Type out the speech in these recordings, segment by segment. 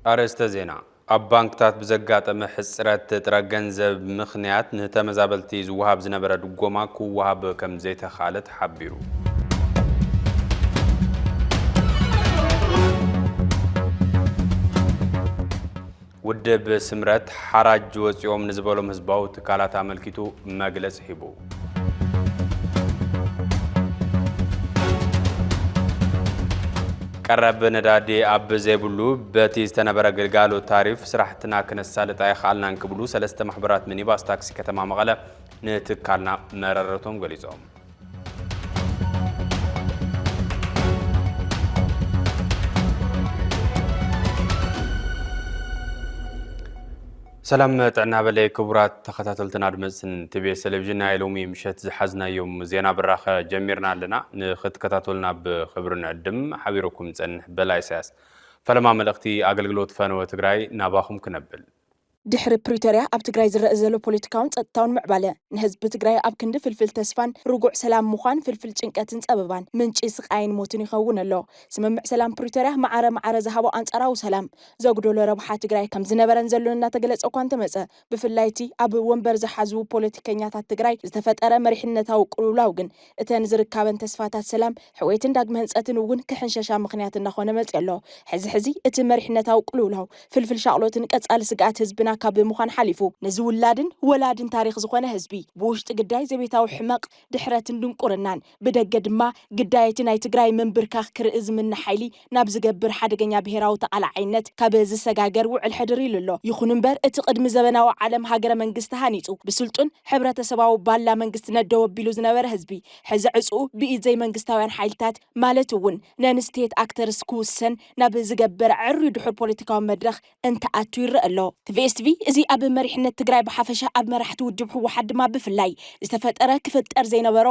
أرسته زينا أبانكتات بزقات محسرات ترى جنزب مخنيات نتمزابلتي زوهاب زنبرة دقوما كوهاب كم زيت خالد حبيرو ودب سمرت حراج جوز يوم نزبولهم هزباو تكالات عمل كيتو مجلس هبو قرب ندادي أب زيبلو بتيز تنبرة قلقالو تعريف سرحتنا كنسالة تايخ علنا نكبلو سلسة محبرات مني باس تاكسي كتما مغلا نتكالنا مررتهم قليزهم سلام تعنا بلي كبرات تخطاتلتنا دمسن تبي سلفجنا يلومي مشت زحزنا يوم زينا براخة جميرنا لنا نخد كتاتولنا بخبرنا الدم حبيركم تسن بلا اساس فلما ملقتي اقلقلوت فانو تقراي ناباخم كنبل دحر بريتوريا اب تግራይ ዝረአ ዘሎ ፖለቲካውን ጸጥታውን ምዕባለ ንህዝቢ ትግራይ ኣብ ክንዲ ፍልፍል ተስፋን ርጉዕ ሰላም ምዃን ፍልፍል ጭንቀትን ጸበባን ምንጪ ስቃይን ሞትን ይኸውን ኣሎ ስምምዕ ሰላም ብሪቶሪያ ማዓረ ዝሃቦ አንጻራዊ ሰላም ዘጉደሎ ረብሓ ትግራይ ከም ዝነበረን ዘሎን እናተገለጸ እኳ እንተመጸ ብፍላይቲ ኣብ ወንበር ዝሓዙ ፖለቲከኛታት ትግራይ ዝተፈጠረ መሪሕነታዊ ቅልውላው ግን እተን ዝርከበን ተስፋታት ሰላም ሕወይትን ዳግመ ህንጸትን እውን ክሕንሸሻ ምኽንያት እናኾነ መጽሎ ሕዚ እቲ መሪሕነታዊ ቅልውላው ፍልፍል ሻቅሎትን ቀጻሊ ስጋት ህዝብና ካብ ምዃን ሓሊፉ ነዝውላድን ወላድን ታሪኽ ዝኾነ ህዝቢ ብውሽጢ ግዳይ ዘቤታዊ ሕመቕ ድሕረትን ድንቁርናን ብደገ ድማ ግዳይቲ ናይ ትግራይ መንብርካኽ ክርኢ ዝምነ ሓይሊ ናብ ዝገብር ሓደገኛ ብሄራዊ ተቓላዓይነት ካብ ዝሰጋገር ውዕል ሕድር ኢሉሎ ይኹን እምበር እቲ ቅድሚ ዘበናዊ ዓለም ሃገረ መንግስቲ ሃኒፁ ብስልጡን ሕብረተሰባዊ ባላ መንግስቲ ነደው ኣቢሉ ዝነበረ ህዝቢ ሕዚ ዕፁ ብኢድ ዘይ መንግስታውያን ሓይልታት ማለት እውን ነንስቴት ኣክተርስ ክውሰን ናብ ዝገበር ዕርዩ ድሑር ፖለቲካዊ መድረኽ እንተኣቱ ይረአ ኣሎ ቲቪኤስቲቪ እዚ ኣብ መሪሕነት ትግራይ ብሓፈሻ ኣብ መራሕቲ ውድብ ሕወሓት ድማ ብፍላይ ዝተፈጠረ ክፍጠር ዘይነበሮ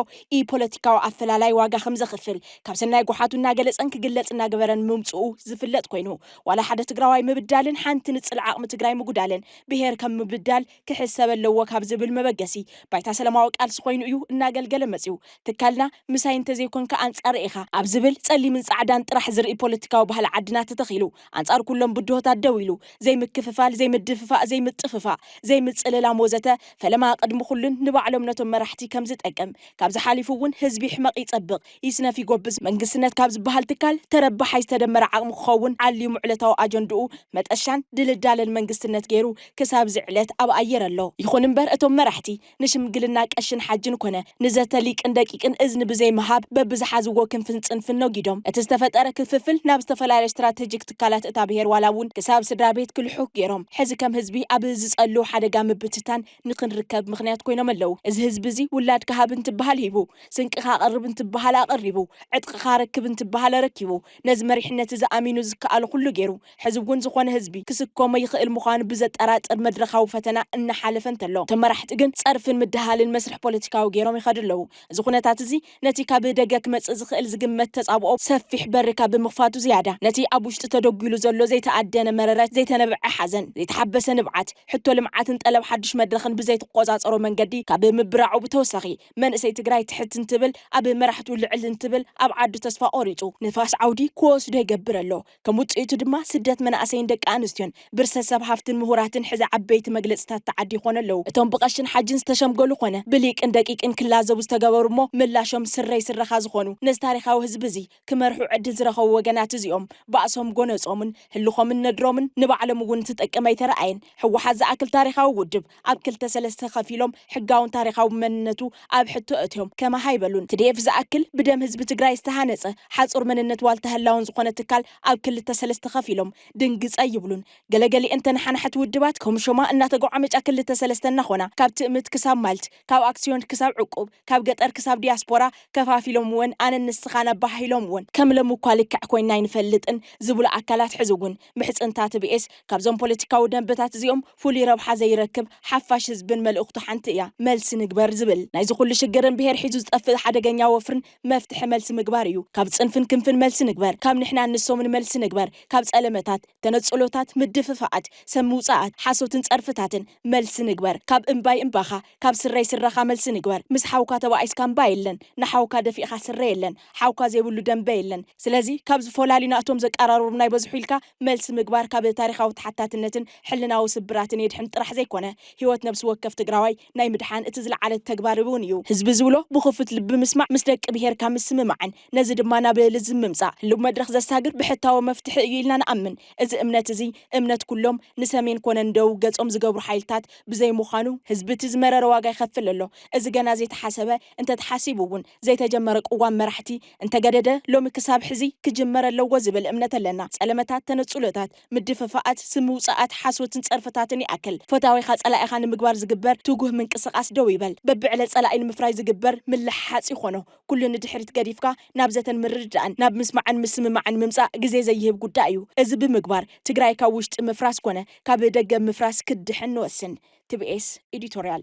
ፖለቲካዊ ኣፈላላይ ዋጋ ከም ዘኽፍል ካብ ሰናይ ጎሓቱ እናገለጸን ክግለጽ እናገበረን ምምጽኡ ዝፍለጥ ኮይኑ ዋላ ሓደ ትግራዋይ ምብዳልን ሓንቲ ንጽል ዓቕሚ ትግራይ ምጉዳልን ብሄር ከም ምብዳል ክሕሰብ ኣለዎ ካብ ዝብል መበገሲ ባይታ ሰላማዊ ቃልሲ ኮይኑ እዩ እናገልገለ መጽኡ ትካልና ምሳይ እንተዘይኮንካ አንጻር ኢኻ ኣብ ዝብል ጸሊምን ጻዕዳን ጥራሕ ዝርኢ ፖለቲካዊ ባህሊ ዓድና ተተኺሉ አንጻር ኩሎም ብድሆታት ደው ኢሉ ዘይምክፍፋል ዘይምድፍፋ ዘይምጥፍፋ ዘይምጽልላ ሞዘተ ፈለማ ቀድሙ ኩሉን ንባዕሎም ነቶም መራሕቲ ከም ዝጠቅም ካብ ዝሓሊፉ እውን ህዝቢ ሕመቕ ይጸብቕ ይስነፍ ይጎብዝ መንግስትነት ካብ ዝበሃል ትካል ተረባሓይ ዝተደመረ ዓቕሚ ክኸውን ዓልዩ ሙዕለታዊ ኣጀንድኡ መጠሻን ድልዳለን መንግስትነት ገይሩ ክሳብ ዝዕለት ኣብ ኣየር ኣሎ ይኹን እምበር እቶም መራሕቲ ንሽምግልና ቀሽን ሓጅን ኮነ ንዘተ ሊቅን ደቂቅን እዝኒ ብዘይ መሃብ በብዝሓዝዎ ክንፍን ጽንፍን ነጊዶም እቲ ዝተፈጠረ ክፍፍል ናብ ዝተፈላለዩ ስትራቴጂክ ትካላት እታ ብሄር ዋላ እውን ክሳብ ስድራ ቤት ክልሑቅ ገይሮም ሕዚ ከም ህዝቢ ኣብ ዝጸሉ ሓደጋ ምብትታን ንኽንርከብ ምኽንያት ኮይኖም ኣለዉ እዚ ህዝቢ እዚ ውላድ ካሃብ እንትበሃል ሂቡ ስንቅኻ ቀርብ እንትበሃል ኣቐሪቡ ዕጥቅኻ ረክብ እንትበሃል ረኪቡ ነዚ መሪሕነት ዝኣሚኑ ዝከኣሉ ኩሉ ገይሩ ሕዚ እውን ዝኾነ ህዝቢ ክስኮሞ ይኽእል ምዃኑ ብዘጠራጥር መድረኻዊ ፈተና እናሓለፈ እንተሎ እቶም መራሕቲ ግን ጸርፍን ምድሃልን መስርሕ ፖለቲካዊ ገይሮም ይኸዱ ኣለዉ እዚ ኩነታት እዚ ነቲ ካብ ደገ ክመጽእ ዝኽእል ዝግመት ተጻብኦ ሰፊሕ በሪ ካብ ብምኽፋቱ ዝያዳ ነቲ ኣብ ውሽጢ ተደጊሉ ዘሎ ዘይተኣደነ መረረት ዘይተነብዐ ሓዘን ዘይተሓበሰ ንብዓት ሕቶ ልምዓትን ጠለብ ሓድሽ መድረኽን ብዘይ ተቆጻጸሮ መንገዲ ካብ ምብራዑ ብተወሳኺ መንእሰይ ትግራይ ትሕት እንትብል ኣብ መራሕቱ ልዕል እንትብል ኣብ ዓዱ ተስፋ ቆሪጹ ንፋስ ዓውዲ ክወስዶ ይገብር ኣሎ ከም ውጽኢቱ ድማ ስደት መናእሰይን ደቂ ኣንስትዮን ብርሰሰብ ሃፍትን ምሁራትን ሕዚ ዓበይቲ መግለጽታት ተዓዲ ይኾኑ ኣለዉ እቶም ብቐሽን ሓጅን ዝተሸምገሉ ኮነ ብሊቅን ደቂቅን ክላዘቡ ዝተገበሩ እሞ ምላሾም ስረይ ስረኻ ዝኾኑ ነዚ ታሪኻዊ ህዝቢ እዚ ክመርሑ ዕድል ዝረኸቡ ወገናት እዚኦም ባእሶም ጎነጾምን ህልኾምን ነድሮምን ንባዕሎም እውን ትጠቅመ ኣይተረኣየን ሕወሓት ዝኣክል ታሪኻዊ ውድብ ኣብ ክልተ ሰለስተ ኸፊሎም ሕጋውን ታሪኻዊ መንነቱ ኣብ ሕቶ እትዮም ከማ ሃይበሉን ትዲኤፍ ዝኣክል ብደም ህዝቢ ትግራይ ዝተሃነጸ ሓጹር መንነት ዋልታ ህላውን ዝኾነ ትካል ኣብ ክልተ ሰለስተ ኸፊሎም ድንግጸ ይብሉን ገለገሊአን ተነሓናሕቲ ውድባት ከምሾማ እናተጓዓመጫ ክልተ ሰለስተ እናኾና ካብ ትእምት ክሳብ ማልት ካብ ኣክስዮን ክሳብ ዕቁብ ካብ ገጠር ክሳብ ዲያስፖራ ከፋፊሎም እውን ኣነ ንስኻና ባሂሎም እውን ከምሎም እኳ ልክዕ ኮይና ይንፈልጥን ዝብሉ ኣካላት ሕዚ እውን ምሕጽንታ ቲቢኤስ ካብዞም ፖለቲካዊ ደንብታት زيوم فولي ربح زي ركب حفاش حزبن ملؤخته حنتيا ملس نجبر زبل نايز كل شجرن بهر حيزو تقفل حدا جنيا وفرن مفتح ملس مجباريو كاب صنفن كنفن ملس نجبر كاب نحنا نسومن ملس نجبر كاب ألمتات تنصلوتات مدففات سموصات حاسوتن صرفتاتن ملس نجبر كاب امباي امباخا كاب سري سرخا ملس نجبر مس حوكا تواعيس كان بايلن نحوكا دفيقا سريلن حوكا زيبلو دنبايلن سلازي كاب زفولالينا اتوم زقرارو بناي بزحيلكا ملس مجبر كاب تاريخاو تحتاتنتن حلنا وسبراتن يدحن طرح زيكونه هيوت نفس وكف تجراوي ناي مدحان اتزلع على التجبار بونيو حزب زولو بخفت لب مسمع مسلك بهير كام مسمعن نزد ما نابل زممصا لو مدرخ زساغر بحتاو مفتح يلنا نامن از امنت زي امنت كلهم نسمين كون ندو ገጾም ዝገብሩ ሓይልታት ብዘይ ምዃኑ ህዝቢ ትዝመረረ ዋጋ ይኸፍልሎ እዚ ገና ዘይተሓሰበ እንተ ተሓሲቡውን ዘይተጀመረ ቅዋም መራሕቲ እንተገደደ ሎሚ ክሳብ ሕዚ ክጅመረ ኣለዎ ዝብል እምነት ኣለና ጸለመታት ተነጽሎታት ምድፈፋኣት ስምውጻኣት ሓስወትን ጸርፈታትን ይኣክል ፈታዊኻ ጸላኢኻ ንምግባር ዝግበር ትጉህ ምንቅስቓስ ደው ይበል በብዕለ ጸላኢ ንምፍራይ ዝግበር ምልሓጽ ይኾኖ ኩሉ ንድሕሪት ገዲፍካ ናብ ዘተን ምርድኣን ናብ ምስማዕን ምስምማዕን ምምጻእ ግዜ ዘይህብ ጉዳይ እዩ እዚ ብምግባር ትግራይ ካብ ውሽጢ ምፍራስ ኮነ ካብ ደገ ምፍራስ ክድሕን ንወስን TBS ኤዲቶሪያል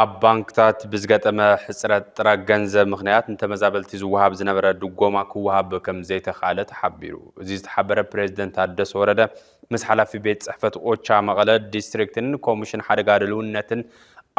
ኣብ ባንክታት ብዝገጠመ ሕጽረት ጥረ ገንዘብ ምኽንያት እንተመዛበልቲ ዝወሃብ ዝነበረ ድጎማ ክወሃብ ከም ዘይተኻለ ተሓቢሩ እዚ ዝተሓበረ ፕሬዝደንት ታደሰ ወረደ ምስ ሓላፊ ቤት ጽሕፈት ኦቻ መቐለ ዲስትሪክትን ኮሚሽን ሓደጋ ድልውነትን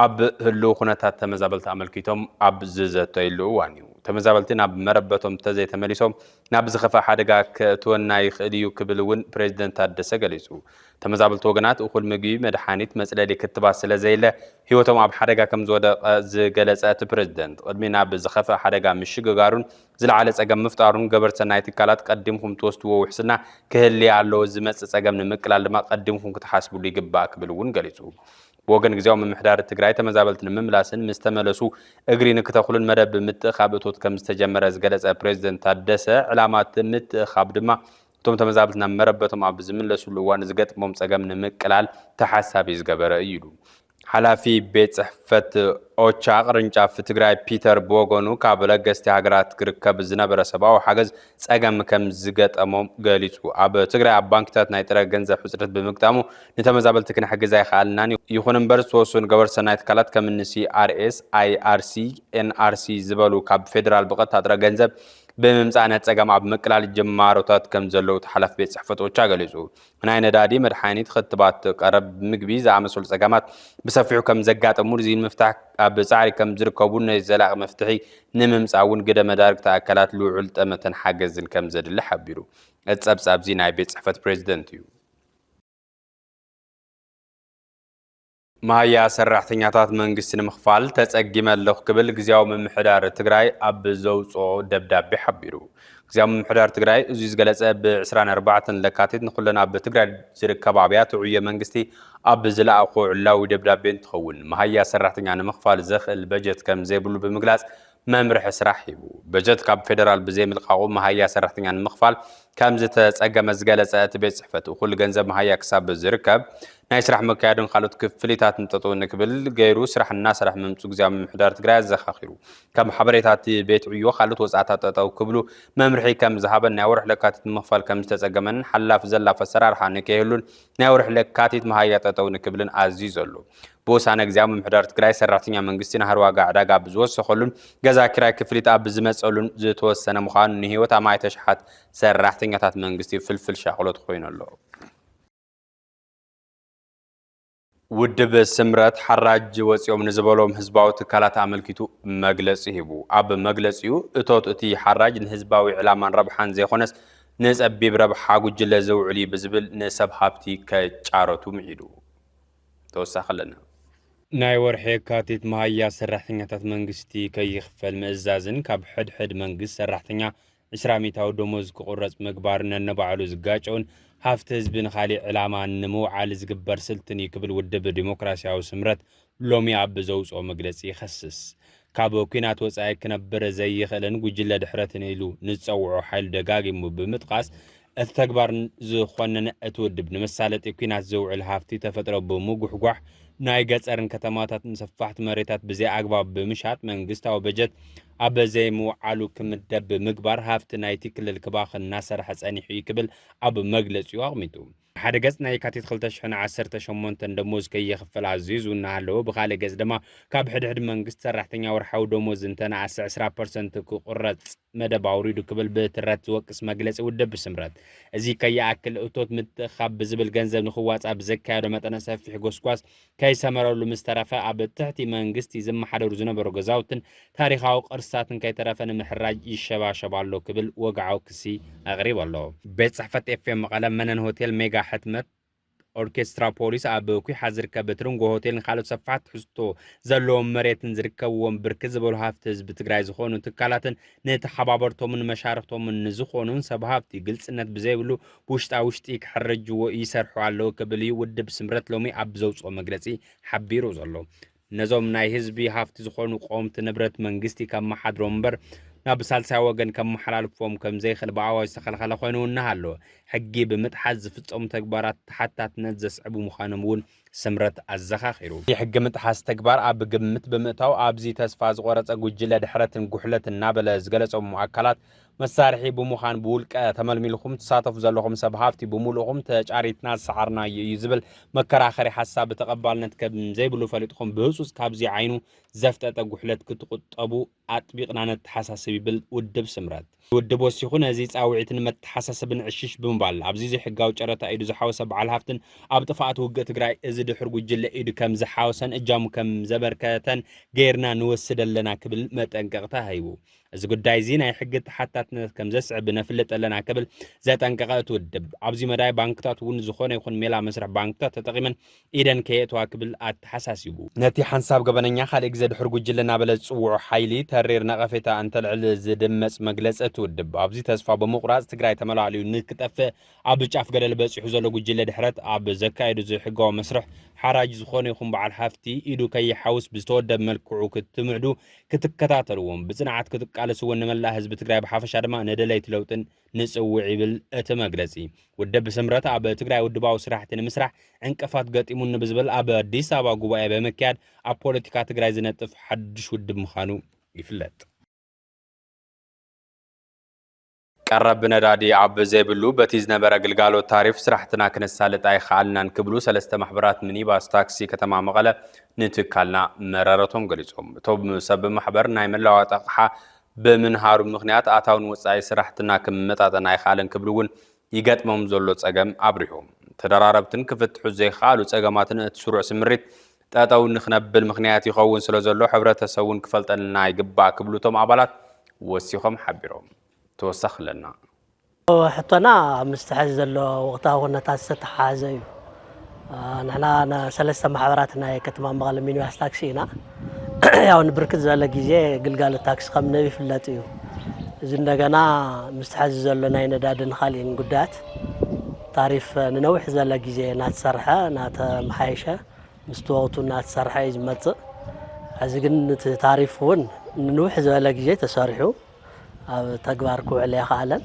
ኣብ ህልው ኩነታት ተመዛበልቲ ኣመልኪቶም ኣብ ዝዘተይሉ እዋን እዩ ተመዛበልቲ ናብ መረበቶም ተዘይተመሊሶም ናብ ዝኸፈ ሓደጋ ክእትወና ይኽእል እዩ ክብል እውን ፕሬዝደንት ታደሰ ገሊጹ ተመዛበልቲ ወገናት እኹል ምግቢ መድሓኒት መጽለሊ ክትባት ስለ ዘየለ ህይወቶም ኣብ ሓደጋ ከም ዝወደቐ ዝገለጸ እቲ ፕሬዝደንት ቅድሚ ናብ ዝኸፈ ሓደጋ ምሽግጋሩን ዝለዓለ ጸገም ምፍጣሩን ገበርቲ ሰናይ ትካላት ቀዲምኩም ትወስድዎ ውሕስና ክህሊ ኣለዎ ዝመጽእ ጸገም ንምቅላል ድማ ቀዲምኩም ክትሓስብሉ ይግባእ ክብል እውን ገሊጹ ወገን ግዚያው ምምሕዳር ትግራይ ተመዛበልትን ምምላስን ምስተመለሱ እግሪ ንክተኽሉን መደብ ምትእኻብ እቶት ከም ዝተጀመረ ዝገለጸ ፕሬዝደንት ታደሰ ዕላማት ምትእኻብ ድማ እቶም ተመዛበልቲ ናብ መረበቶም ኣብ ዝምለሱሉ እዋን ዝገጥሞም ጸገም ንምቅላል ተሓሳቢ ዝገበረ እዩ ኢሉ ሓላፊ ቤት ጽሕፈት ኦቻ ቅርንጫፍ ትግራይ ፒተር ቦጎኑ ካብ ለገስቲ ሃገራት ክርከብ ዝነበረ ሰብኣዊ ሓገዝ ጸገም ከም ዝገጠሞም ገሊጹ ኣብ ትግራይ ኣብ ባንክታት ናይ ጥረ ገንዘብ ሕጽረት ብምግጣሙ ንተመዛበልቲ ክንሕግዝ ኣይከኣልናን ይኹን እምበር ዝተወሰኑ ገበርቲ ሰናይ ትካላት ከም CRS IRC NRC ዝበሉ ካብ ፌደራል ብቐጥታ ጥረ ገንዘብ ብምምጻእ ነጸገም ኣብ ምቅላል ጅማሮታት ከም ዘለው ተሓላፊ ቤት ጽሕፈት ኦቻ ገሊጹ ናይ ነዳዲ መድሓኒት ክትባት ቀረብ ምግቢ ዝኣመሰሉ ጸገማት ብሰፊሑ ከም ዘጋጠሙ ዚን ምፍታሕ ኣብ ጻዕሪ ከም ዝርከቡ ናይ ዘላቕ መፍትሒ ንምምጻእ እውን ግደ መዳርግቲ ኣካላት ልዑል ጠመተን ሓገዝን ከም ዘድሊ ሓቢሩ እጸብጻብ ዚ ናይ ቤት ጽሕፈት ፕሬዝደንት እዩ ማያ ሰራሕተኛታት መንግስቲ ንምኽፋል ተጸጊመ ኣለኹ ክብል ግዚያዊ ምምሕዳር ትግራይ ኣብ ዘውጽኦ ደብዳቤ ሓቢሩ ግዚያዊ ምምሕዳር ትግራይ እዚ ዝገለጸ ብ24 ለካቲት ንኹለን ኣብ ትግራይ ዝርከባ ኣብያተ ዕዮ መንግስቲ ኣብ ዝለኣኹ ዕላዊ ደብዳቤ እንትኸውን ማያ ሰራሕተኛ ንምኽፋል ዘኽእል በጀት ከም ዘይብሉ ብምግላጽ መምርሒ ስራሕ ሂቡ በጀት ካብ ፌደራል ብዘይምልቃቑ ማያ ሰራሕተኛ ንምኽፋል ከም ዝተጸገመ ዝገለጸ እቲ ቤት ጽሕፈት እኹል ገንዘብ ማያ ክሳብ ዝርከብ ናይ ስራሕ መካየድን ካልኦት ክፍሊታት እንጠጠው ንክብል ገይሩ ስራሕ እናሰርሕ ምምፁ ግዚያዊ ምምሕዳር ትግራይ ዘኻኺሩ ከም ሓበሬታት ቤት ዕዮ ካልኦት ወጻእታት ጠጠው ክብሉ መምርሒ ከም ዝሃበን ናይ ወርሒ ለካቲት ምኽፋል ከም ዝተጸገመን ሓላፍ ዘላፈ ኣሰራርሓ ንከይህሉን ናይ ወርሒ ለካቲት ማያ ጠጠው ንክብልን ኣዝዩ ዘሎ ብወሳነ ግዚያዊ ምምሕዳር ትግራይ ሰራሕተኛ መንግስቲ ናህር ዋጋ ዕዳጋ ብዝወሰኸሉን ገዛ ኪራይ ክፍሊት ኣብ ዝመጸሉን ዝተወሰነ ምዃኑ ንህይወት ኣማይ ተሽሓት ሰራሕተኛታት መንግስቲ ፍልፍል ሻቅሎት ኮይኑ ኣሎ ውድብ ስምረት ሓራጅ ወፂኦም ንዝበሎም ህዝባዊ ትካላት ኣመልኪቱ መግለጺ ሂቡ ኣብ መግለጺኡ እቶት እቲ ሓራጅ ንህዝባዊ ዕላማን ረብሓን ዘይኾነስ ንጸቢብ ረብሓ ጉጅለ ዘውዕል ብዝብል ንሰብ ሃብቲ ከጫረቱ ምዒዱ ተወሳኺ ኣለና ናይ ወርሒ የካቲት ማያ ሰራሕተኛታት መንግስቲ ከይኽፈል ምእዛዝን ካብ ሕድሕድ መንግስት ሰራሕተኛ 20 ደሞዝ ክቁረጽ ምግባር ነነባዕሉ ዝጋጨውን ሃፍቲ ህዝቢ ንኻሊእ ዕላማ ንምውዓል ዝግበር ስልትን ይክብል ውድብ ዲሞክራሲያዊ ስምረት ሎሚ ኣብ ዘውጽኦ መግለጺ ይኸስስ ካብ ኩናት ወጻኢ ክነብር ዘይኽእልን ጉጅለ ድሕረትን ኢሉ ንጸውዖ ሓይል ደጋጊሙ ብምጥቃስ እቲ ተግባር ዝኾነነ እቲ ውድብ ንመሳለጢ ኩናት ዘውዕል ሃፍቲ ተፈጥሮ ብምጉሕጓሕ ናይ ገጸርን ከተማታትን ሰፋሕቲ መሬታት ብዘይ ኣግባብ ብምሻጥ መንግስታዊ በጀት ኣብ ዘይምውዓሉ ክምደብ ምግባር ሃፍቲ ናይቲ ክልል ክባኽን እናሰርሐ ጸኒሑ ይክብል ኣብ መግለጺኡ ኣቕሚጡ ሓደ ገጽ ናይ ካቲት 2018 ደሞዝ ከይኽፈል ኣዚዙና ኣለዎ ብኻልእ ገጽ ድማ ካብ ሕድሕድ መንግስቲ ሰራሕተኛ ወርሓዊ ደሞዝ እንተነኣሰ 20% ክቁረጽ መደብ ኣውሪዱ ክብል ብትረት ዝወቅስ መግለጺ ውድብ ስምረት እዚ ከይኣክል እቶት ምትኻብ ብዝብል ገንዘብ ንኽዋጻእ ብዘካየዶ መጠነ ሰፊሕ ጎስጓስ ከይሰመረሉ ምስ ተረፈ ኣብ ትሕቲ መንግስቲ ዝመሓደሩ ዝነበሩ ገዛውትን ታሪኻዊ ቅርሳትን ከይተረፈ ንምሕራጅ ይሸባሸብ ኣሎ ክብል ወግዓዊ ክሲ ኣቕሪቡ ኣሎ ቤት ጽሕፈት ኤፍኤም መቐለ መነን ሆቴል ሜጋ حتمت ኦርኬስትራ ፖሊስ ኣብ ኩሓ ዝርከብ ትርንጎ ሆቴል ንኻልኦት ሰፋሕቲ ሕዝቶ ዘለዎም መሬትን ዝርከብዎም ብርክት ዝበሉ ሃፍቲ ህዝቢ ትግራይ ዝኾኑ ትካላትን ንተሓባበርቶምን መሻርክቶምን ንዝኾኑን ሰብ ሃፍቲ ግልጽነት ብዘይብሉ ውሽጢ ክሕርጅዎ ይሰርሑ ኣለዉ ክብል ውድብ ስምረት ሎሚ ኣብ ዘውፅኦ መግለጺ ሓቢሩ ዘሎ ነዞም ናይ ህዝቢ ሃፍቲ ዝኾኑ ቆምቲ ንብረት መንግስቲ ካብ መሓድሮም እምበር ናብ ሳልሳይ ወገን ከም መሓላልፎም ከም ዘይኽእል ብኣዋጅ ዝተኸልኸለ ኮይኑ እናሃሎ ሕጊ ብምጥሓዝ ዝፍጸሙ ተግባራት ተሓታትነት ዘስዕቡ ምዃኖም እውን ስምረት ኣዘኻኺሩ የሕጊ ምጥሓዝ ተግባር ኣብ ግምት ብምእታው ኣብዚ ተስፋ ዝቆረጸ ጉጅለ ድሕረትን ጉሕለትን እናበለ ዝገለጾም ኣካላት መሳርሒ ብምዃን ብውልቀ ተመልሚልኩም ተሳተፉ ዘለኹም ሰብ ሃፍቲ ብምሉእኹም ተጫሪትና ዝሰዓርና እዩ ዝብል መከራኸሪ ሓሳብ ተቐባልነት ከም ዘይብሉ ፈሊጥኩም ብህጹጽ ካብዚ ዓይኑ ዘፍጠጠ ጉሕለት ክትቁጠቡ ኣጥቢቕና ነተሓሳስብ ይብል ውድብ ስምረት ውድብ ወሲኹ ነዚ ጻውዒትን መተሓሳሰብን ዕሽሽ ብምባል ኣብዚ ሕጋዊ ጨረታ ኢዱ ዝሓወሰ በዓል ሃፍትን ኣብ ጥፋኣት ውግእ ትግራይ እዚ ድሕር ጉጅለ ኢዱ ከም ዝሓወሰን እጃሙ ከም ዘበርከተን ጌርና ንወስድ ኣለና ክብል መጠንቀቕታ ሃይቡ እዚ ጉዳይ እዚ ናይ ሕጊ ተሓታትነት ከም ዘስዕብ ነፍልጥ ኣለና ክብል ዘጠንቀቐ ትውድብ ኣብዚ መዳይ ባንክታት እውን ዝኾነ ይኹን ሜላ መስርሕ ባንክታት ተጠቂመን ኢደን ከየትዋ ክብል ኣተሓሳሲቡ ነቲ ሓንሳብ ገበነኛ ካልእ ግዜ ድሕር ጉጅለ እናበለ ዝፅውዑ ሓይሊ ተሪር ነቐፌታ እንተልዕል ዝድመፅ መግለፂ ትውድብ ኣብዚ ተስፋ ብምቑራፅ ትግራይ ተመላልዩ ንክጠፍእ ኣብ ጫፍ ገደል በፂሑ ዘሎ ጉጅለ ድሕረት ኣብ ዘካየዱ ዝሕጋዊ መስርሕ ሓራጅ ዝኾነ ይኹን በዓል ሃፍቲ ኢዱ ከይሓውስ ብዝተወደብ መልክዑ ክትምዕዱ ክትከታተልዎም ብጽንዓት ክትቃለስውን ንመላእ ህዝቢ ትግራይ ብሓፈሻ ድማ ነደለይቲ ለውጥን ንጽውዕ ይብል እቲ መግለጺ ውድብ ስምረት ኣብ ትግራይ ውድባዊ ስራሕቲ ንምስራሕ ዕንቅፋት ገጢሙን ብዝብል ኣብ ኣዲስ ኣበባ ጉባኤ በመክያድ ኣብ ፖለቲካ ትግራይ ዝነጥፍ ሓድሽ ውድብ ምዃኑ ይፍለጥ ቀረብ ነዳዲ ኣብ ዘይብሉ በቲ ዝነበረ ግልጋሎት ታሪፍ ስራሕትና ክነሳልጥ ኣይከኣልናን ክብሉ ሰለስተ ማሕበራት ሚኒባስ ታክሲ ከተማ መቐለ ንትካልና መረረቶም ገሊጾም እቶም ሰብ ማሕበር ናይ መለዋወጢ ኣቕሓ ብምንሃሩ ምኽንያት ኣታውን ወጻኢ ስራሕትና ክመጣጠን ኣይከኣልን ክብሉ እውን ይገጥሞም ዘሎ ጸገም ኣብሪሆም ተደራረብትን ክፍትሑ ዘይከኣሉ ጸገማትን እትስሩዕ ስምሪት ጠጠው ንኽነብል ምኽንያት ይኸውን ስለ ዘሎ ሕብረተሰቡን ክፈልጠልና ይግባእ ክብሉ እቶም ኣባላት ወሲኾም ሓቢሮም توسخ لنا حطنا مستحز له وقتها ونتاس ستحازي نحنا سلسة محاوراتنا كتما مغال مينيباس تاكسينا ያው ንብርክት ዘለ ጊዜ ግልጋሎት ታክሲ ከም ነቢ ፍለጥ እዩ እዚ እንደገና مستحز ዘሎ ናይ ነዳድን ኻሊን ጉዳያት ታሪፍ ንነውሕ ዘለ ጊዜ ናትሰርሐ ናተመሓይሸ ምስተወቅቱ ናትሰርሐ ይዝመጽእ እዚ ግን ታሪፉን ንነውሕ ዘለ ጊዜ ተሰሪሑ ኣብ ተግባር ክውዕል ይኽኣለን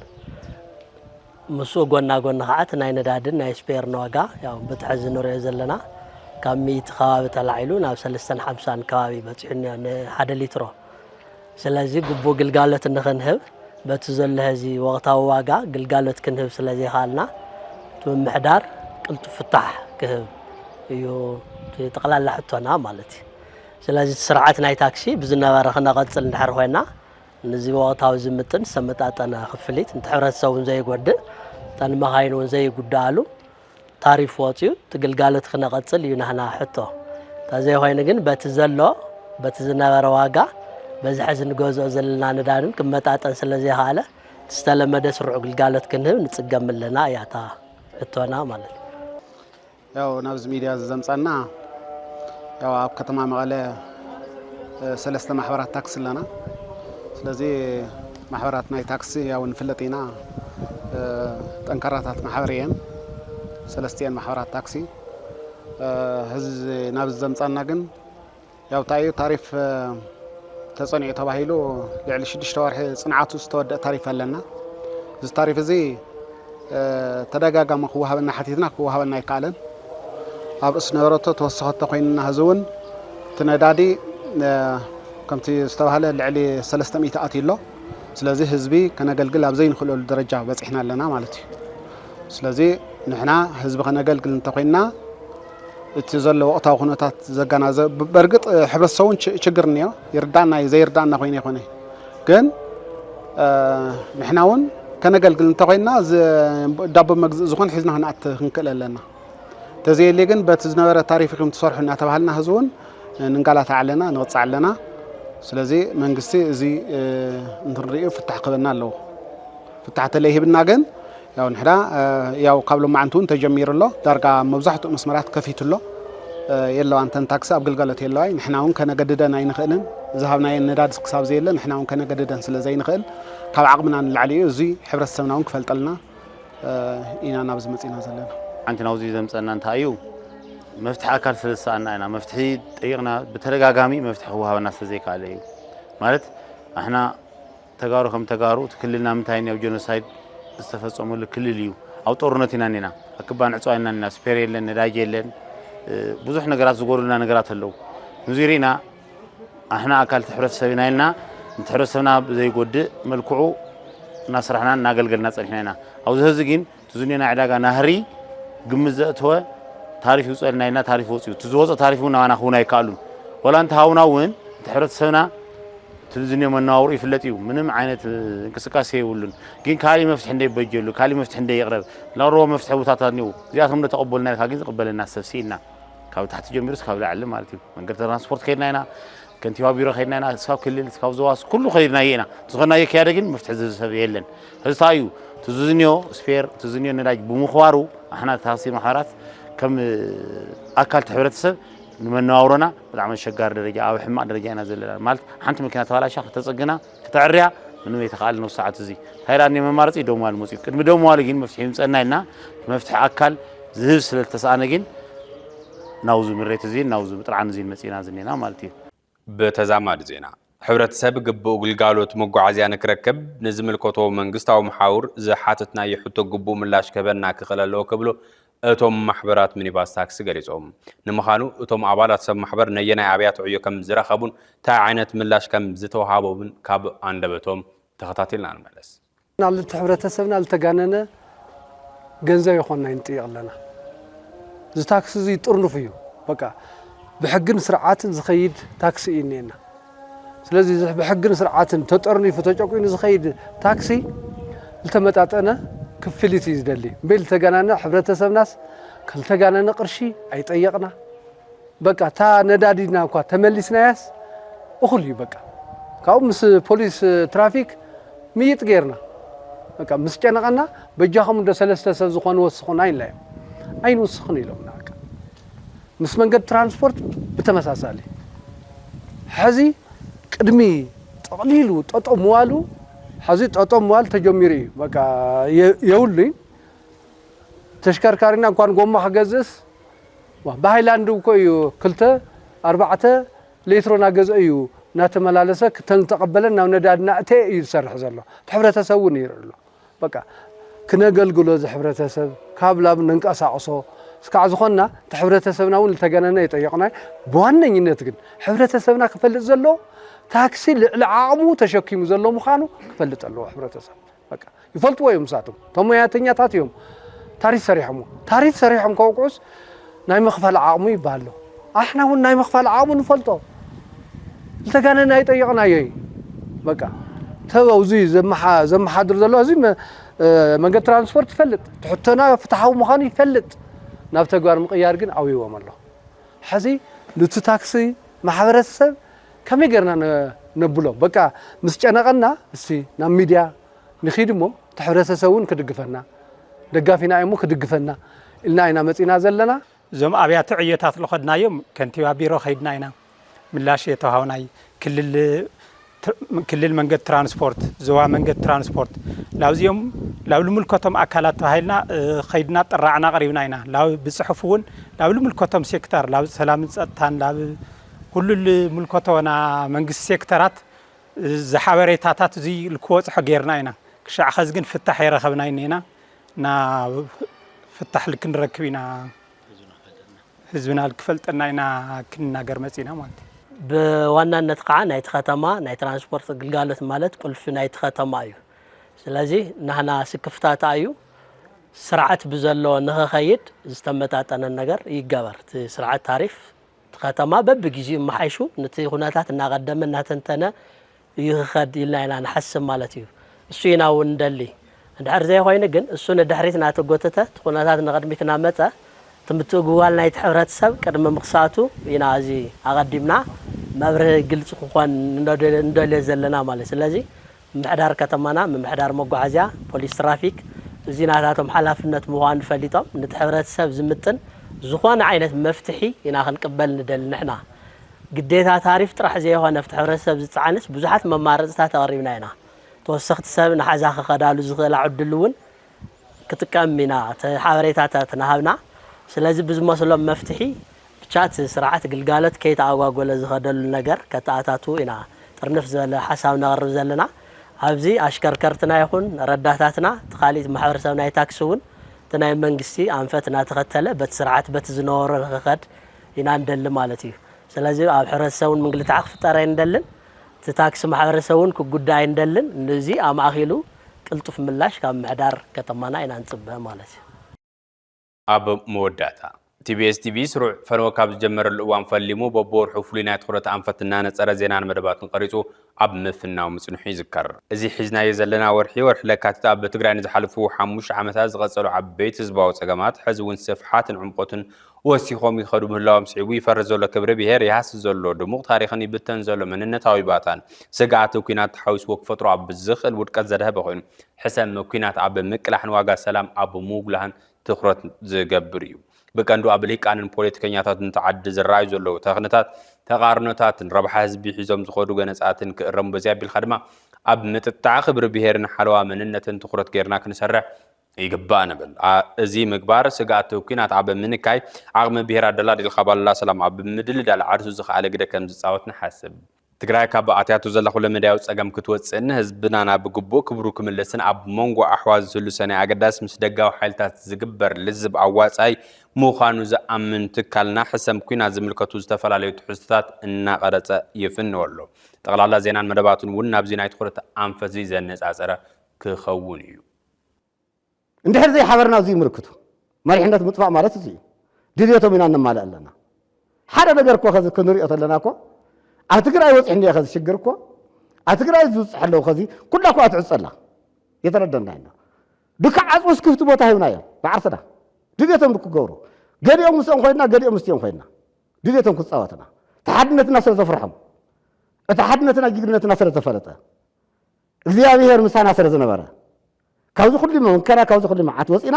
ምሱ ጎና ኸዓት ናይ ነዳድን ናይ ስፔር ዋጋ ያው ብትሕዚ ንሪኦ ዘለና ካብ 100 ከባቢ ተላዒሉ ናብ 350 ከባቢ በፂሑ ን1 ሊትሮ ስለዚ ግቡእ ግልጋሎት ንኽንህብ በቲ ዘሎ እዚ ወቕታዊ ዋጋ ግልጋሎት ክንህብ ስለዚ ይኽኣልና ምምሕዳር ቅልጡፍ ፍታሕ ክህብ እዩ ጠቕላላ ሕቶና ማለት እዩ ስለዚ ስርዓት ናይ ታክሲ ብዝነበረ ክነቐጽል እንድሕር ኮይና ነዚ ወቕታዊ ዝምጥን ሰመጣጠና ክፍሊት እንተሕብረተሰቡን ዘይጎድእ ተንመኻይኑን ዘይጉዳሉ ታሪፍ ወፂኡ ትግልጋሎት ክነቐጽል እዩ ናህና ሕቶ ተዘይ ኮይኑ ግን በቲ ዘሎ በቲ ዝነበረ ዋጋ በዚ ሕዚ ንገዝኦ ዘለና ነዳድን ክመጣጠን ስለዘይኸኣለ ዝተለመደ ስሩዕ ግልጋሎት ክንህብ ንጽገም ኣለና እያታ ሕቶና ማለት ያው ናብዚ ሚድያ ዘምጻና ያው ኣብ ከተማ መቐለ ሰለስተ ማሕበራት ታክሲ ኣለና ስለዚህ ማሕበራት ናይ ታክሲ ያው ንፍለጢና ጠንካራታት ማሕበር እየን ሰለስቲአን ማሕበራት ታክሲ ህዝቢ ናብ ዘምጻና ግን ያው ታሪፍ ተጸኒዑ ተባሂሉ ልዕሊ 6 ወርሒ ጽንዓቱ ዝተወደአ ታሪፍ ኣለና እዚ ታሪፍ እዚ ተደጋጋሚ ክወሃበና ሓቲትና ክወሃበና ይከኣለን ኣብ እስ ነበረቶ ተወሰኸቶ ኮይንና ህዝውን ትነዳዲ ከምቲ ዝተባሃለ ልዕሊ 300 ኣትይሎ ስለዚህ ህዝቢ ከነገልግል ኣብ ዘይንኽእለሉ ደረጃ በፂሕና ኣለና ማለት እዩ ስለዚህ نحنا حزب خنقلقل انتقينا اتزل وقتها خنوتات زغنازه برغط حبرسون ችግርኒዮ ይርዳና ዘይርዳና ኮይነ ይኮነ ግን ንሕናውን ከነገልግል እንተኮይና ዳቦ መግዝ ዝኮን ሒዝና ክንአት ክንክለለና ተዘየለ ግን በት ዝነበረ ታሪፍኩም ተሰርሑና ተባሃልና ህዝቡን ንንጋላታ ዓለና ንወጽዕ ዓለና ስለዚ መንግስቲ እዚ እንትንሪኡ ፍታሕ ክበና ኣለዎ ፍታሕ ተለይህብና ግን ያው ንሕዳ ያው ካብሎ ማዓንቱን ተጀሚሩሎ ዳርጋ መብዛሕቱ መስመራት ከፊቱሎ የለው አንተን ታክሲ አብገልጋሎት የለዋይ ንሕናውን ከነገድደን አይንኽእልን ዝሃብናይ ነዳድ ክሳብ ዘየለ ንሕናውን ከነገድደን ስለዘይ ንኽእል ካብ ዓቅምና ንላዕሊዩ እዚ ሕብረተሰብናውን ክፈልጠልና ኢና ናብ ዝመጽና ዘለና አንተ ናውዚ ዘምጸና እንታዩ መፍትሕ አካል ስለሳና ኢና መፍትሒ ጠይቅና በተደጋጋሚ መፍትሕ ወሃብና ስለዘይካለ እዩ ማለት አሕና ተጋሩ ከም ተጋሩ ትክልልና ምንታይ ነው ጄኖሳይድ استفصموا لكل يو او ጦርነትና ነና አክባን ዕጻይና ነና ስፔር የለን ነዳጅ የለን ብዙሕ ነገራት ዝጎሩልና ነገራት አለው ንዚሪና አሕና አካል ተሕረሰብና ይልና ተሕረሰብና ዘይጎድ መልክዑ ናስራህና እናገልገልና ጸልሕናና አው ዝህዝ ግን ትዙኒና ዕዳጋ ናህሪ ግምዘእተወ ታሪፍ ይውጸልና ይልና ታሪፍ ወጽዩ ትዝወጸ ታሪፉና ዋና ኹና ይካሉ ወላንተ ሃውናውን ተሕረሰብና تلزني من ناور يفلتيو منم عينة كسكاسي يقولون جين كالي مفتح ندي بيجلو كالي مفتح ندي يقرب لا روح مفتح وتعطانيو زيادهم نتقبلنا كاجين تقبلنا سفسينا كاو تحت جميرس كاو العلم مالتي من قدر ترانسبورت خيرنا هنا كنت يوابيرو خيرنا هنا سكاو كل سكاو زواس كله خيرنا هنا تزغنا يكيارجين مفتح زفيلن هذا تايو تزنيو سفير تزنيو نراج بمخوارو احنا تحصيل محارات كم أكل تحورت سب من ناورنا بالعمل شجار درجة أو حماء درجة أنا زل مالت حنت ممكن أتوالى شخص تسجنا كتعريها منو يتخيل نص ساعة زي هاي راني ما مارس يدوم على الموسيقى كنت بدوم على جين مفتاحين سألنا لنا مفتاح أكل زهز للتسألنا جين ناوز من ريت زين ناوز طبعا زين مسينا زيننا مالتي بتزامد زينا حبرت سابق بقول قالوا تمجوا عزيان كركب نزم الكتو من قصة ومحاور زحاتنا يحطوا جبوا من لاش كبرنا كخلال لو قبله أتوم محبرات مني باس تاكس جريزهم نمخانو أتوم عبارات سب محبر نينا عبيات عيو كم زرا خبون تا عينت ملاش كم زتو هابون كاب عندبتهم تخطاتيلنا الملس نال التحبرات سبنا التجاننا جنزة يخوننا ينتي لنا ز تاكس زي ترنو فيه بقى بحقن سرعات زخيد تاكسي إننا سلازي بحقن سرعات تترني فتوجعين زخيد تاكسي التمتعت أنا كفلتي زدلي بيل تجاننا حبرت سبناس كل تجاننا قرشي أي طيقنا بقى تا ندادينا وقا تملسنا ياس أخلي بقى كاو مس بوليس ترافيك ميت غيرنا بقى مس جنقنا بجاهم ده سلسلة سبزخون وسخون أين لا أين وسخون يلومنا بقى مس منقد ترانسبورت بتمساسالي حزي قدمي تقليلو تطموالو حزيت أطموال تجميري بقى يقولي تشكركارنا كان قوم حجزس وبهايلاندو كويو كلته 4 لترنا جزء ناتملالسك تنتقبلنا وندادنا تي يسرح زلو تحبرتسون يرلو بقى كنا قلقلو ز حبرتسب كابلا بننقصاصو اسكع زخنا تحبرتسبنا ون تجننا يطيقنا بواننينت ግን حبرتسبنا كفلت زلو تاكسي لعامو تشكيمو زلو مخانو كفلت الله حبرتسب بقى يفلطوا ويم ساتم تمياتኛ ታትዮም ታሪፍ ሰሪሖም ከውቁስ ናይ መኽፈል ዓቕሙ ይባሉ احنا ون ናይ መኽፈል ዓቕሙ ንፈልጦ التجاننا يطيقنا يي بقى توزي زمحادر زلو ازي منقد ترانسبورت يفلط تحطنا فتحو مخان يفلط ናብ ተግባር ምቅያር ግን አውይዎም አለ حزي ልቱ ታክሲ ማሕበረሰብ ከመይ ገርና ነብሎ በቃ ምስጨነቀና እስቲ ናብ ሚዲያ ንኺድሞ ተሕብረተሰቡን ክድግፈና ደጋፊና እሞ ክድግፈና ኢልና ኢና መጺና ዘለና ዞም አብያተ ዕየታት ለኸድናዮም ከንቲባ ቢሮ ኸይድና ኢና ምላሽ የተሃውናይ ክልል መንገድ ትራንስፖርት ዘዋ መንገድ ትራንስፖርት ላውዚዮም ላብሉ ምልከቶም አካላት ተሃይልና ኸይድና ጥራዕና ቀሪብና ኢና ላው ብጽሑፍውን ላብሉ ምልከቶም ሴክተር ላብ ሰላም ጸጥታን ላብ كل الملكاتنا منجس سيكترات زحابريتات زي الكوت حجرنا هنا كشع خزجن فتح يرخبنا هنا نا فتح لكن ركبنا حزبنا الكفلتنا هنا كنا جرمتنا مالتي بوانا نتقع نايت ختما نايت ترانسبورت قلقالت مالت كل في نايت ختما أيو سلازي نحنا سكفتات أيو ስርዓት ብዘለዎ ንኸኸይድ ዝተመጣጠነ ነገር ይገበር ስርዓት ታሪፍ ከተማ በብግዚኡ መሓይሹ ነቲ ኩነታት እናቀደመ እናተንተነ ይኸድ ኢልና ንሓስብ ማለት እዩ እሱ ኢና እውን ደሊ እንድሕር ዘይኮይኑ ግን እሱ ንድሕሪት እናተጎተተ ኩነታት ንቅድሚት እናመፀ ትምትግዋል ናይ ሕብረተሰብ ቅድሚ ምክሳቱ ኢና እዚ ኣቀዲምና መብርህ ግልጽ ክኾን እንደለ ዘለና ማለት ስለዚ ምሕዳር ከተማና ምሕዳር መጓዓዝያ ፖሊስ ትራፊክ እዚ ናታቶም ሓላፍነት ምዃን ፈሊጦም ነቲ ሕብረተሰብ ዝምጥን ዝኾነ ዓይነት መፍትሒ ኢና ክንቅበል ንደል ንሕና ግዴታ ታሪፍ ጥራሕ ዘይኾነ ፍቲ ሕብረተሰብ ዝፀዓንስ ብዙሓት መማረፅታት ኣቕሪብና ኢና ተወሰኽቲ ሰብ ንሓዛ ክኸዳሉ ዝኽእል ዕድል እውን ክጥቀም ኢና ሓበሬታታት ናሃብና ስለዚ ብዝመስሎም መፍትሒ ብቻ እቲ ስርዓት ግልጋሎት ከይተኣጓጎለ ዝኸደሉ ነገር ከተኣታቱ ኢና ጥርንፍ ዝበለ ሓሳብ ነቕርብ ዘለና ኣብዚ ኣሽከርከርትና ይኹን ረዳታትና ተኻሊት ማሕበረሰብና ይታክስ እውን እቲ ናይ መንግስቲ ኣንፈት እናተኸተለ በቲ ስርዓት በቲ ዝነበሮ ንክኸድ ኢና እንደሊ ማለት እዩ ስለዚ ኣብ ሕብረተሰብ እውን ምግልታዕ ክፍጠር እንደልን እቲ ታክሲ ማሕበረሰብ እውን ክጉዳይ እንደልን ነዚ ኣማእኺሉ ቅልጡፍ ምላሽ ካብ ምሕዳር ከተማና ኢና ንፅበ ማለት እዩ ኣብ መወዳእታ ቲቢኤስ ቲቪ ስሩዕ ፈነወ ካብ ዝጀመረሉ እዋን ፈሊሙ በቦወርሑ ፍሉይ ናይ ትኩረት ኣንፈት እናነፀረ ዜናን መደባትን ቀሪፁ ኣብ ምፍናው ምፅንሑ ይዝከር እዚ ሒዝናዮ ዘለና ወርሒ ለካቲት ኣብ ትግራይ ንዝሓለፉ 5 ዓመታት ዝቐፀሉ ዓበይቲ ህዝባዊ ፀገማት ሕዚ እውን ስፍሓትን ዕምቆትን ወሲኾም ይኸዱ ምህላዎም ስዒቡ ይፈርዝ ዘሎ ክብሪ ብሄር ይሃስስ ዘሎ ድሙቕ ታሪኽን ይብተን ዘሎ መንነታዊ ባታን ስግኣት ኩናት ተሓዊስዎ ክፈጥሮ ኣብ ዝኽእል ውድቀት ዘድህበ ኮይኑ ሕሰብ ኩናት ኣብ ምቅላሕን ዋጋ ሰላም ኣብ ምውግላህን ትኩረት ዝገብር እዩ በቀንዱ ኣብ ልሂቃንን ፖለቲከኛታትን ተዓዲ ዝረኣዩ ዘለዉ ተኽንታት ተቃርኖታትን ረብሓ ህዝቢ ሒዞም ዝኸዱ ገነፃትን ክእረሙ በዚያ ቢልካ ድማ ኣብ ምጥጣዕ ክብሪ ብሄርን ሓለዋ መንነትን ትኩረት ጌርና ክንሰርሕ ይግባእ ንብል እዚ ምግባር ስግኣት ኩናት ኣብ ምንካይ ዓቕሚ ብሄር ኣደላዲልካ ባልላ ሰላም ኣብ ምድልዳል ዓርሱ ዝኽኣለ ግደ ከም ዝፃወት ንሓስብ ትግራይ ካብ ኣትያቱ ዘላ ኩለ መዳያዊ ፀገም ክትወፅእን ህዝብና ናብ ግቡእ ክብሩ ክምለስን ኣብ መንጎ ኣሕዋዝ ዝህሉ ሰናይ ኣገዳስ ምስ ደጋዊ ሓይልታት ዝግበር ልዝብ ኣዋፃይ ምዃኑ ዝኣምን ትካልና ሕሰም ኩናት ዝምልከቱ ዝተፈላለዩ ትሕዝቶታት እናቐረፀ ይፍንው ኣሎ ጠቕላላ ዜናን መደባትን እውን ናብዚ ናይ ትኩረት ኣንፈት ዘነፃፀረ ክኸውን እዩ እንድሕር ዘይሓበርና እዚ ይምልክቱ መሪሕነት ምጥፋእ ማለት እዚ ድልየቶም ኢና ነማልእ ኣለና ሓደ ነገር እኮ ከዚ ክንሪኦ ተለና እኮ ኣብ ትግራይ ወፅሕ እንዲያ ከዚ ሽግር እኮ ኣብ ትግራይ ዝውፅሕ ኣለዉ ከዚ ኩላ እኳ ትዕፀላ የተረደና ኢና ብከዓፅውስ ክፍቲ ቦታ ሂብና እዮም ባዓርስና ድልየቶም ክገብሩ ገሊኦም ምስኦም ኮይና ገሊኦም ምስትዮም ኮይና ድልየቶም ክፃወትና እቲ ሓድነትና ስለ ዘፍርሖም እቲ ሓድነትና ጅግንነትና ስለ ዘፈለጠ እግዚኣብሔር ምሳና ስለ ዝነበረ ካብዚ ኩሉ መንከራ ካብዚ ኩሉ መዓት ወፂና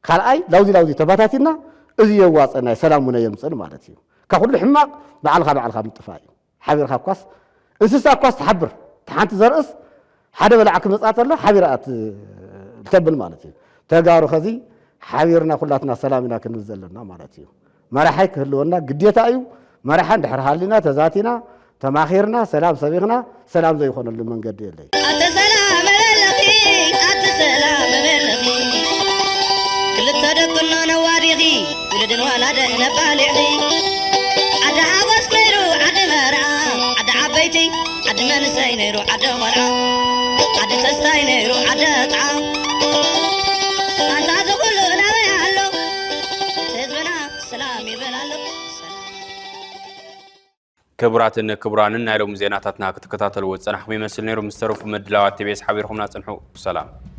ካልኣይ ላውዚ ተባታቲና እዚ የዋፀና ሰላም ሙነ የምፅን ማለት እዩ ካብ ኩሉ ሕማቕ ባዕልካ ምጥፋእ እዩ ሓቢርካ ኳስ እንስሳ ኳስ ተሓብር ተሓንቲ ዘርእስ ሓደ በላዕ ክመፃት ኣሎ ሓቢራ ተብል ማለት እዩ ተጋሩ ከዚ ሓቢርና ኩላትና ሰላም ኢና ክንብል ዘለና ማለት እዩ መራሓይ ክህልወና ግዴታ እዩ መራሓ እንድሕር ሃሊና ተዛቲና ተማኺርና ሰላም ሰቢኽና ሰላም ዘይኮነሉ መንገዲ የለይ سلام بلغي كل تدقنا نواريغي ولدن ولد نبالغي عد عباس نيرو عد مرعى عد عبيتي عد منسي نيرو عد مرعى عد تستاي نيرو عد طعام انت عزقل نبي علو تزبنا سلام يبلالو كبراتن كبرانن نايلوم زيناتاتنا كتكتاتلو صنحكم يمثل نيرو مسترف مدلاوات تبيس حبيركم ناصنحو سلام